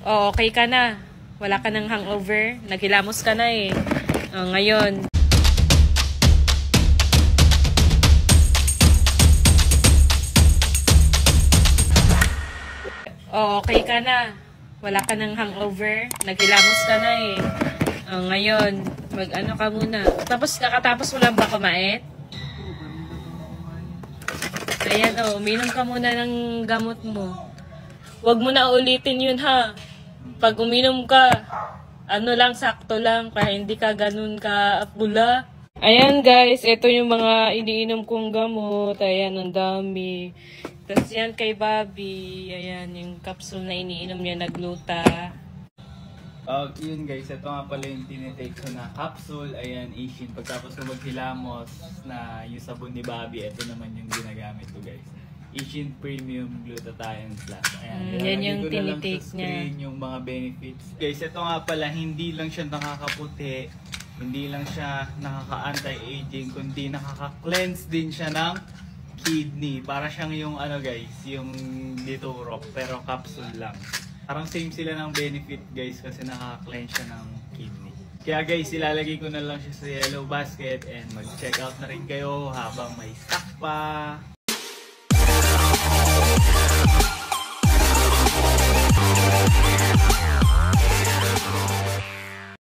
Oh, okay ka na. Wala ka ng hangover. Naghilamos ka na eh. Oh, ngayon. Oh, okay ka na. Wala ka ng hangover. Naghilamos ka na eh. Oh, ngayon. Mag-ano ka muna. Tapos, kakatapos mo lang ba kumain? Ayan, oh. Uminom ka muna ng gamot mo. Huwag mo na ulitin yun, ha? Pag uminom ka, ano lang, sakto lang, para hindi ka ganun ka pula. Ayan guys, ito yung mga iniinom kong gamot. Ayan, ang dami. Tapos yan kay Bobby. Ayan, yung capsule na iniinom niya na gluta. Yun guys, ito nga pala yung tinitake ko na capsule. Ayan, Ishin. Pagtapos ko maghilamos na yung sabon ni Bobby, ito naman yung ginagamit ko guys. Ishin Premium Glutathione Plus. Ayan, yan yung ko na lang tinitake sa screen niya. yung mga benefits. Guys, ito nga pala, hindi lang siya nakakaputi, hindi lang siya nakaka-anti-aging, kundi nakaka-cleanse din siya ng kidney. Para siyang yung ano guys, yung Diturop, pero capsule lang. Parang same sila ng benefit guys kasi nakaka-cleanse siya ng kidney. Kaya guys, ilalagay ko na lang siya sa yellow basket and mag-check out na rin kayo habang may stock pa.